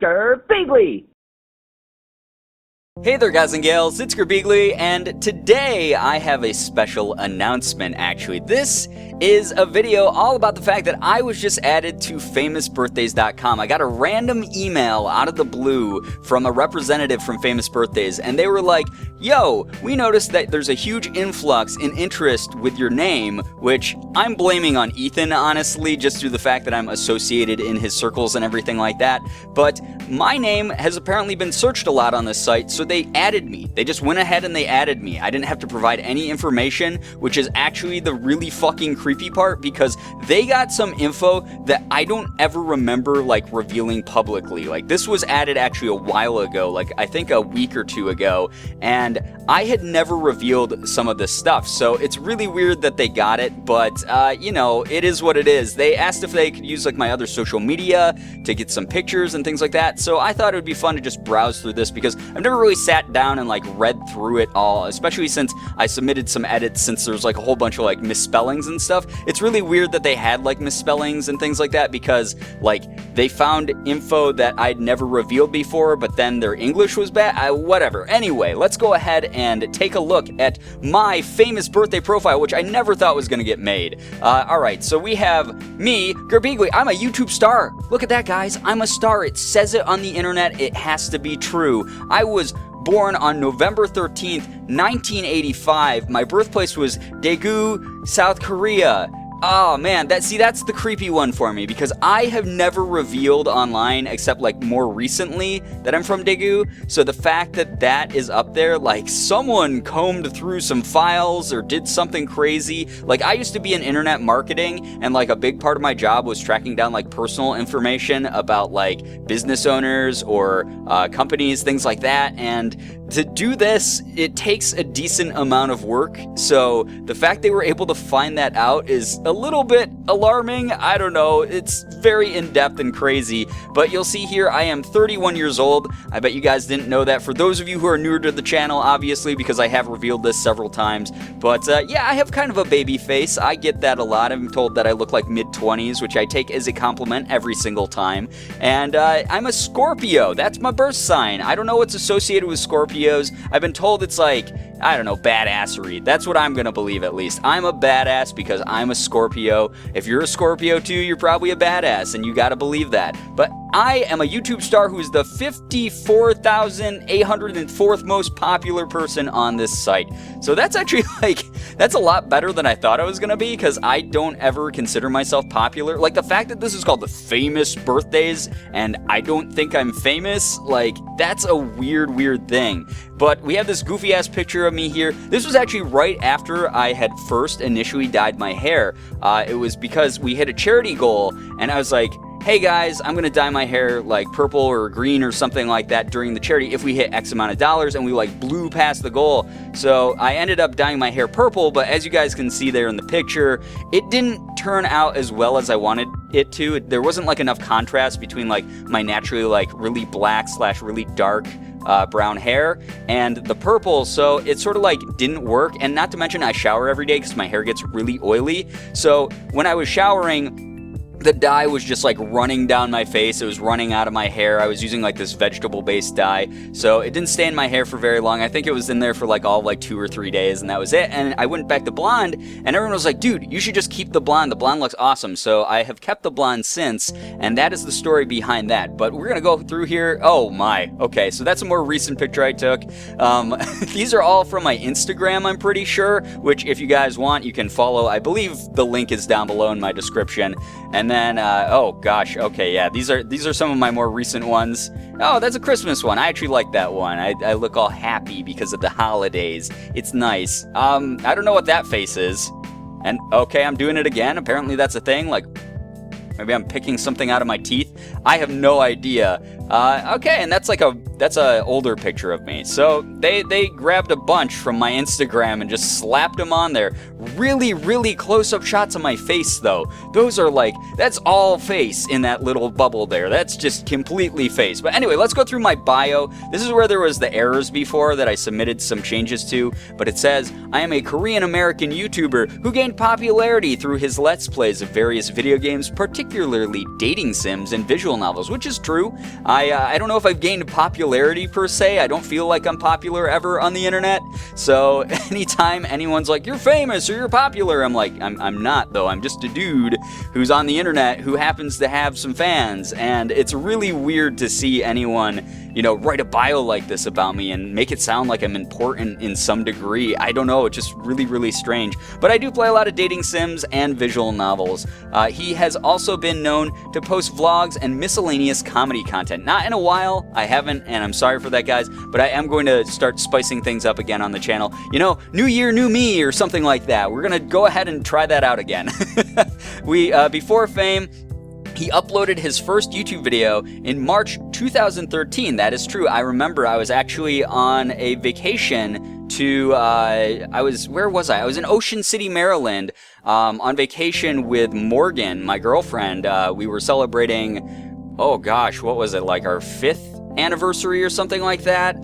Girbeagly! Hey there guys and gals, it's Girbeagly, and today I have a special announcement actually. This is a video all about the fact that I was just added to famousbirthdays.com. I got a random email out of the blue from a representative from Famous Birthdays, and they were like, yo, we noticed that there's a huge influx in interest with your name, which I'm blaming on Ethan, honestly, just through the fact that I'm associated in his circles and everything like that, but my name has apparently been searched a lot on this site, so they added me. They just went ahead and they added me. I didn't have to provide any information, which is actually the really fucking creepy part, because they got some info that I don't ever remember, like, revealing publicly. Like, this was added actually a while ago, like, I think a week or two ago, and I had never revealed some of this stuff, so it's really weird that they got it, but, you know, it is what it is. They asked if they could use, like, my other social media to get some pictures and things like that, so I thought it would be fun to just browse through this, because I've never really sat down and, like, read through it all, especially since I submitted some edits, since there's, like, a whole bunch of, like, misspellings and stuff. It's really weird that they had, like, misspellings and things like that, because, like, they found info that I'd never revealed before, but then their English was bad. Whatever. Anyway, let's go ahead and take a look at my famous birthday profile, which I never thought was going to get made. Alright, so we have me, Girbeagly. I'm a YouTube star. Look at that, guys. I'm a star. It says it on the internet. It has to be true. I was born on November 13th, 1985. My birthplace was Daegu, South Korea. Oh man, that's the creepy one for me, because I have never revealed online, except like more recently, that I'm from Daegu. So the fact that that is up there, like someone combed through some files or did something crazy. Like, I used to be in internet marketing, and like a big part of my job was tracking down like personal information about like business owners or companies, things like that. And to do this, it takes a decent amount of work. So the fact they were able to find that out is a little bit alarming. I don't know, it's very in-depth and crazy, but you'll see here I am 31 years old. I bet you guys didn't know that. For those of you who are newer to the channel, obviously, because I have revealed this several times, but yeah, I have kind of a baby face. I get that a lot. I'm told that I look like mid-20s, which I take as a compliment every single time. And I'm a Scorpio. That's my birth sign. I don't know what's associated with Scorpios. I've been told it's like, I don't know, badassery. That's what I'm gonna believe, at least. I'm a badass because I'm a Scorpio. If you're a Scorpio too, you're probably a badass, and you gotta believe that. But I am a YouTube star who is the 54,804th most popular person on this site. So that's actually, like, that's a lot better than I thought I was gonna be, because I don't ever consider myself popular. Like, the fact that this is called the Famous Birthdays, and I don't think I'm famous, like, that's a weird thing. But we have this goofy-ass picture of me here. This was actually right after I had first initially dyed my hair. It was because we hit a charity goal, and I was like, hey guys, I'm gonna dye my hair like purple or green or something like that during the charity if we hit X amount of dollars, and we like blew past the goal. So I ended up dyeing my hair purple, but as you guys can see there in the picture, it didn't turn out as well as I wanted it to. There wasn't like enough contrast between like my naturally like really black / really dark brown hair and the purple, so it sort of like didn't work. And not to mention I shower every day because my hair gets really oily, so when I was showering, the dye was just like running down my face. It was running out of my hair. I was using like this vegetable based dye, so it didn't stay in my hair for very long. I think it was in there for like all like 2 or 3 days, and that was it. And I went back to blonde, and everyone was like, dude, you should just keep the blonde. The blonde looks awesome. So I have kept the blonde since, and that is the story behind that. But we're gonna go through here. Oh my, okay, so that's a more recent picture I took. These are all from my Instagram, I'm pretty sure, which if you guys want, you can follow. I believe the link is down below in my description. And then, oh gosh, okay, yeah, these are some of my more recent ones. Oh, that's a Christmas one. I actually like that one. I look all happy because of the holidays. It's nice. I don't know what that face is. And okay, I'm doing it again. Apparently that's a thing. Like, maybe I'm picking something out of my teeth. I have no idea. Okay, and that's a older picture of me. So they grabbed a bunch from my Instagram and just slapped them on there. Really close-up shots of my face, though. Those are like, that's all face in that little bubble there. That's just completely face. But anyway, let's go through my bio. This is where there was the errors before that I submitted some changes to, but it says, I am a Korean-American YouTuber who gained popularity through his Let's Plays of various video games, particularly particularly dating sims and visual novels, which is true. I don't know if I've gained popularity per se. I don't feel like I'm popular ever on the internet. So anytime anyone's like, you're famous or you're popular, I'm like, I'm not though. I'm just a dude who's on the internet who happens to have some fans. And it's really weird to see anyone, you know, write a bio like this about me and make it sound like I'm important in some degree. I don't know, it's just really, really strange. But I do play a lot of dating sims and visual novels. He has also been known to post vlogs and miscellaneous comedy content. Not in a while, I haven't, and I'm sorry for that, guys, but I am going to start spicing things up again on the channel. You know, new year, new me, or something like that. We're gonna go ahead and try that out again. Before fame, he uploaded his first YouTube video in March 2013. That is true. I remember I was actually on a vacation to, where was I? I was in Ocean City, Maryland, on vacation with Morgan, my girlfriend. We were celebrating, oh gosh, what was it, like our 5th anniversary or something like that,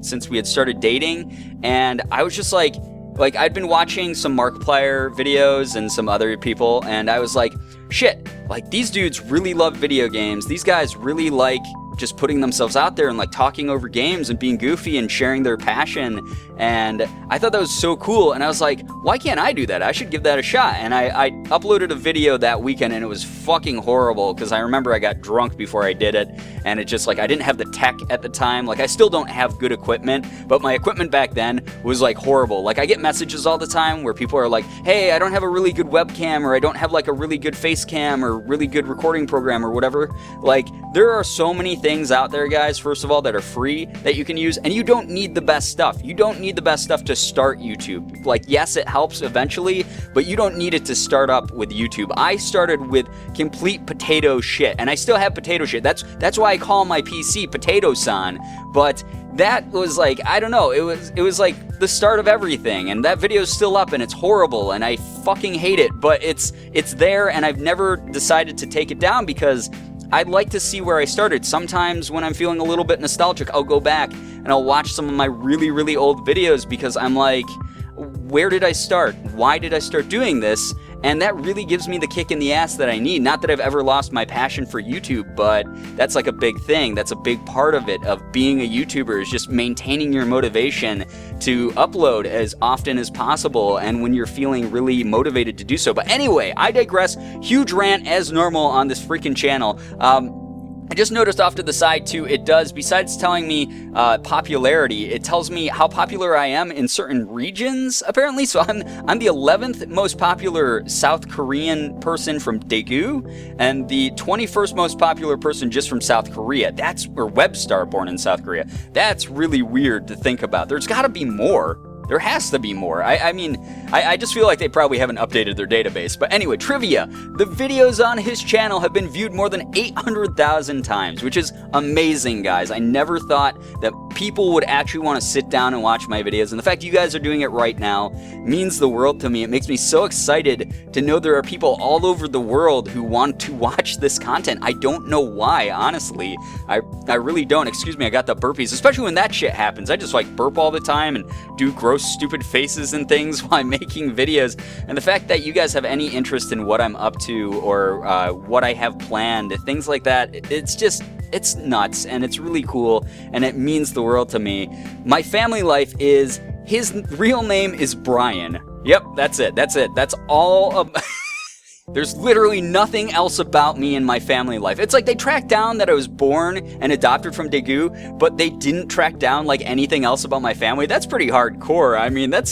since we had started dating. And I was just like I'd been watching some Markiplier videos and some other people, and I was like, shit, like these dudes really love video games. These guys really like just putting themselves out there and like talking over games and being goofy and sharing their passion. And I thought that was so cool. And I was like, why can't I do that? I should give that a shot. And I uploaded a video that weekend, and it was fucking horrible because I remember I got drunk before I did it. And it just like, I didn't have the tech at the time. Like I still don't have good equipment, but my equipment back then was like horrible. Like I get messages all the time where people are like, hey, I don't have a really good webcam, or I don't have like a really good face cam or really good recording program or whatever. Like there are so many things out there, guys, first of all, that are free that you can use, and you don't need the best stuff. You don't need the best stuff to start YouTube. Like, yes, it helps eventually, but you don't need it to start up with YouTube. I started with complete potato shit, and I still have potato shit. That's why I call my PC Potato-san. But that was like, I don't know, it was like the start of everything, and that video's still up, and it's horrible, and I fucking hate it, but it's there, and I've never decided to take it down because I'd like to see where I started. Sometimes when I'm feeling a little bit nostalgic, I'll go back and I'll watch some of my really, really old videos because I'm like, where did I start? Why did I start doing this? And that really gives me the kick in the ass that I need. Not that I've ever lost my passion for YouTube, but that's like a big thing. That's a big part of it, of being a YouTuber, is just maintaining your motivation to upload as often as possible and when you're feeling really motivated to do so. But anyway, I digress. Huge rant as normal on this freaking channel. I just noticed off to the side too, it does, besides telling me popularity, it tells me how popular I am in certain regions, apparently. So I'm the 11th most popular South Korean person from Daegu, and the 21st most popular person just from South Korea. That's, or Webstar, born in South Korea. That's really weird to think about. There's gotta be more. There has to be more. I mean, I just feel like they probably haven't updated their database. But anyway, trivia. The videos on his channel have been viewed more than 800,000 times, which is amazing, guys. I never thought that people would actually want to sit down and watch my videos. And the fact you guys are doing it right now means the world to me. It makes me so excited to know there are people all over the world who want to watch this content. I don't know why, honestly. I really don't. Excuse me, I got the burpees. Especially when that shit happens. I just like burp all the time and do gross, stupid faces and things while I'm making videos. And the fact that you guys have any interest in what I'm up to or what I have planned, things like that, it's nuts, and it's really cool, and it means the world to me. My family life is, his real name is Brian. Yep, that's it. That's all of... There's literally nothing else about me in my family life. It's like they tracked down that I was born and adopted from Daegu, but they didn't track down like anything else about my family. That's pretty hardcore. I mean, that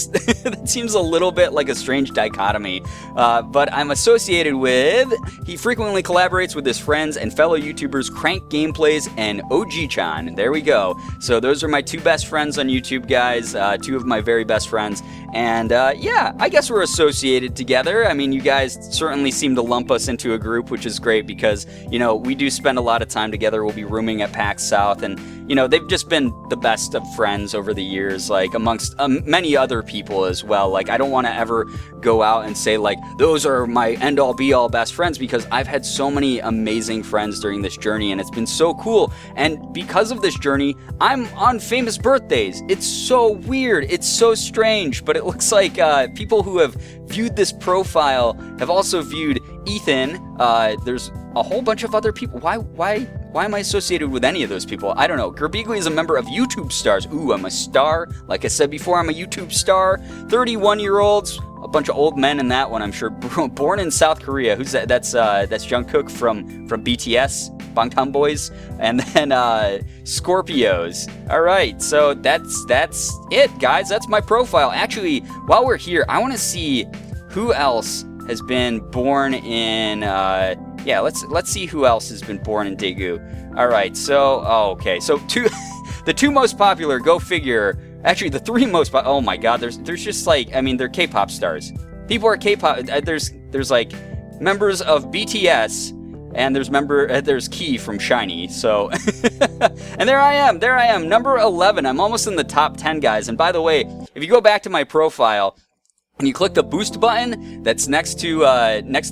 seems a little bit like a strange dichotomy. But I'm associated with, he frequently collaborates with his friends and fellow YouTubers Crank Gameplays and OG-chan. There we go. So those are my two best friends on YouTube, guys. Two of my very best friends. And yeah, I guess we're associated together. I mean, you guys certainly seem to lump us into a group, which is great because, you know, we do spend a lot of time together. We'll be rooming at PAX South, and, you know, they've just been the best of friends over the years, like amongst many other people as well. Like, I don't want to ever go out and say like those are my end-all be-all best friends, because I've had so many amazing friends during this journey, and it's been so cool. And because of this journey, I'm on famous birthdays. It's so weird, it's so strange, but it looks like people who have viewed this profile have also viewed Ethan. There's a whole bunch of other people. Why am I associated with any of those people? I don't know. Girbeagly is a member of YouTube Stars. Ooh, I'm a star. Like I said before, I'm a YouTube star. 31-year-olds. A bunch of old men in that one, I'm sure. Born in South Korea. Who's that? That's Jungkook from BTS, Bangtan Boys, and then Scorpios. All right, so that's it, guys. That's my profile. Actually, while we're here, I want to see who else has been born in. Yeah, let's see who else has been born in Daegu. All right, so okay, so the two most popular. Go figure. Actually, the three most. Oh my God, there's just like, I mean, they're K-pop stars. People are K-pop. There's like members of BTS, and there's Key from Shiny. So, and there I am, number 11. I'm almost in the top 10, guys. And by the way, if you go back to my profile and you click the boost button that's next to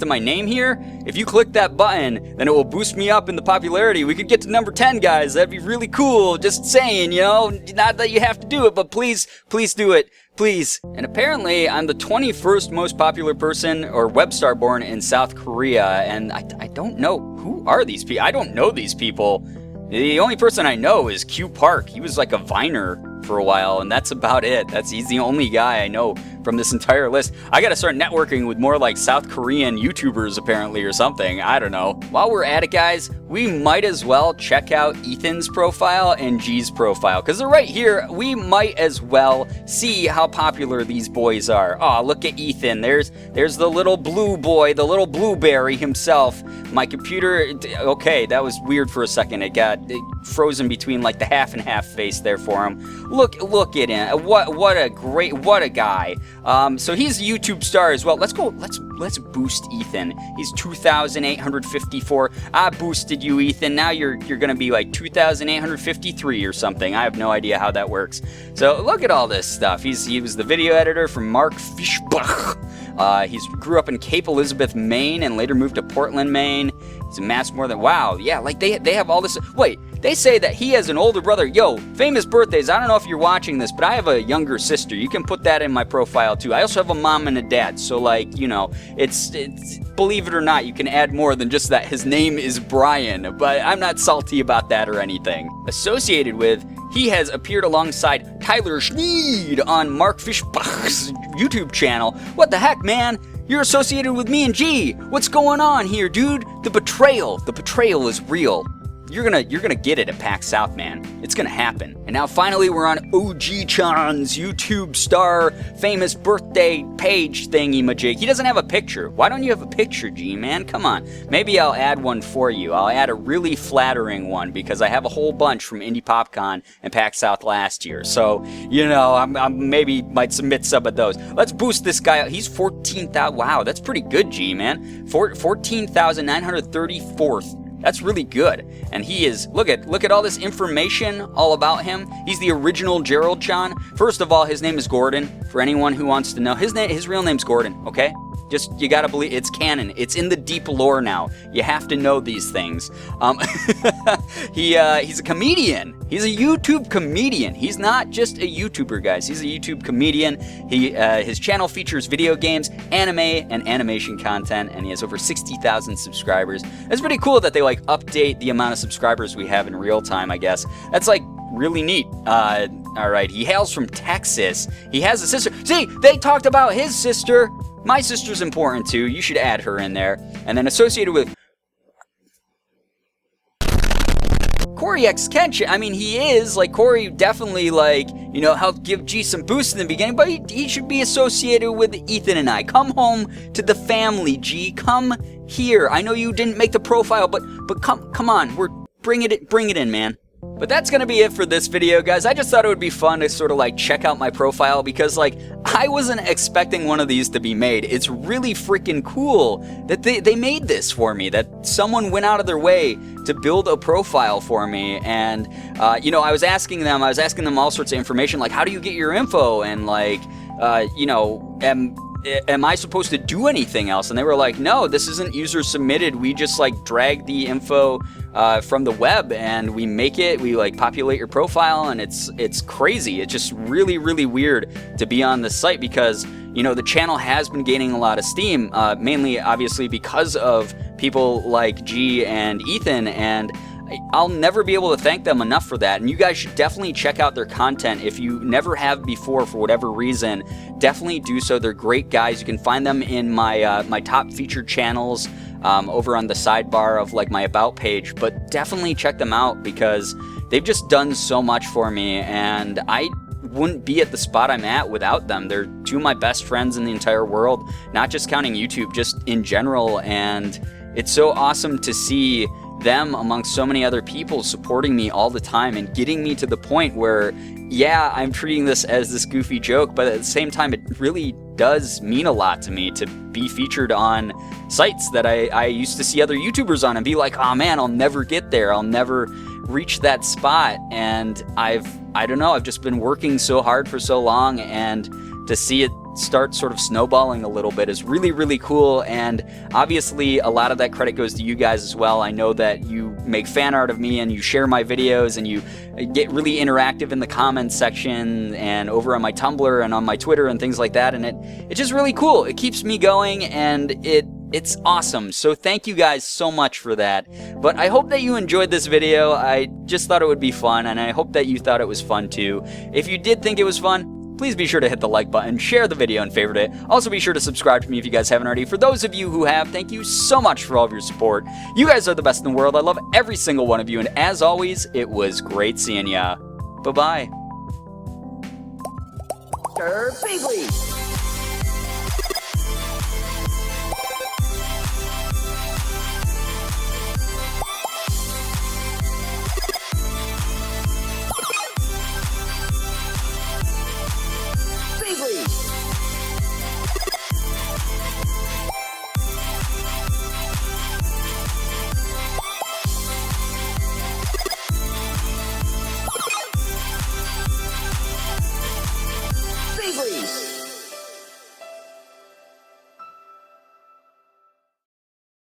my name here, if you click that button, then it will boost me up in the popularity. We could get to number 10, guys. That'd be really cool. Just saying, you know, not that you have to do it, but please do it. Please. And apparently, I'm the 21st most popular person or web star born in South Korea, and I don't know, who are these people? I don't know these people. The only person I know is Q Park. He was like a Viner for a while, and that's about it. He's the only guy I know from this entire list. I gotta start networking with more like South Korean YouTubers apparently, or something. I don't know. While we're at it, guys, we might as well check out Ethan's profile and G's profile, because they're right here. We might as well see how popular these boys are. Oh, look at Ethan. There's the little blue boy, the little blueberry himself. My computer, okay, that was weird for a second. It got frozen between like the half and half face there for him. Look at him. What a guy. So he's a YouTube star as well. Let's boost Ethan. He's 2,854. I boosted you, Ethan. Now you're gonna be like 2,853 or something. I have no idea how that works. So look at all this stuff. He was the video editor for Mark Fischbach. He grew up in Cape Elizabeth, Maine, and later moved to Portland, Maine. He's amassed more than, wow, yeah, like they have all this. Wait, they say that he has an older brother. Yo, famous birthdays. I don't know if you're watching this, but I have a younger sister. You can put that in my profile too. I also have a mom and a dad. So like, you know, it's believe it or not, you can add more than just that his name is Brian, but I'm not salty about that or anything. Associated with, he has appeared alongside Tyler Schneed on Mark Fischbach's YouTube channel. What the heck, man? You're associated with me and G. What's going on here, dude? The betrayal is real. You're gonna get it at PAX South, man. It's gonna happen. And now finally we're on OG-chan's YouTube star famous birthday page thingy-majig. He doesn't have a picture. Why don't you have a picture, G, man? Come on. Maybe I'll add one for you. I'll add a really flattering one because I have a whole bunch from Indie PopCon and PAX South last year. So, you know, I'm maybe might submit some of those. Let's boost this guy up. He's 14,000. Wow, that's pretty good, G, man. 14,934th. That's really good. And he is, look at all this information all about him. He's the original Gerald Chan. First of all, his name is Gordon. For anyone who wants to know, his real name's Gordon, okay? Just, you gotta believe, it's canon. It's in the deep lore now. You have to know these things. He's a comedian. He's a YouTube comedian. He's not just a YouTuber, guys. He's a YouTube comedian. His channel features video games, anime, and animation content, and he has over 60,000 subscribers. It's pretty cool that they like update the amount of subscribers we have in real time, I guess. That's like really neat. All right, he hails from Texas. He has a sister. See, they talked about his sister. My sister's important too. You should add her in there. And then associated with Corey X Kenshin. I mean, he is, like, Corey definitely, like, you know, helped give G some boost in the beginning, but he should be associated with Ethan and I. Come home to the family, G. Come here. I know you didn't make the profile, but come on. Bring it in, man. But that's gonna be it for this video, guys. I just thought it would be fun to sort of like check out my profile because like I wasn't expecting one of these to be made. It's really freaking cool that they made this for me, that someone went out of their way to build a profile for me. And you know, I was asking them all sorts of information, like how do you get your info, and like you know, am I supposed to do anything else? And they were like, no, this isn't user submitted. We just like drag the info from the web and we make it, we like populate your profile, and it's crazy. It's just really, really weird to be on the site because, you know, the channel has been gaining a lot of steam, mainly obviously because of people like G and Ethan, and I'll never be able to thank them enough for that. And you guys should definitely check out their content. If you never have before for whatever reason, definitely do so. They're great guys. You can find them in my my top featured channels over on the sidebar of like my about page. But definitely check them out because they've just done so much for me, and I wouldn't be at the spot I'm at without them. They're two of my best friends in the entire world, not just counting YouTube, just in general. And it's so awesome to see them amongst so many other people supporting me all the time and getting me to the point where, yeah, I'm treating this as this goofy joke, but at the same time, it really does mean a lot to me to be featured on sites that I used to see other YouTubers on and be like, oh man, I'll never get there. I'll never reach that spot. And I don't know, I've just been working so hard for so long, and to see it start sort of snowballing a little bit is really, really cool. And obviously a lot of that credit goes to you guys as well. I know that you make fan art of me and you share my videos and you get really interactive in the comments section and over on my Tumblr and on my Twitter and things like that, and it's just really cool. It keeps me going, and it's awesome. So thank you guys so much for that. But I hope that you enjoyed this video. I just thought it would be fun, and I hope that you thought it was fun too. If you did think it was fun, please be sure to hit the like button, share the video, and favorite it. Also be sure to subscribe to me if you guys haven't already. For those of you who have, thank you so much for all of your support. You guys are the best in the world. I love every single one of you, and as always, it was great seeing ya. Bye-bye. Girbeagly.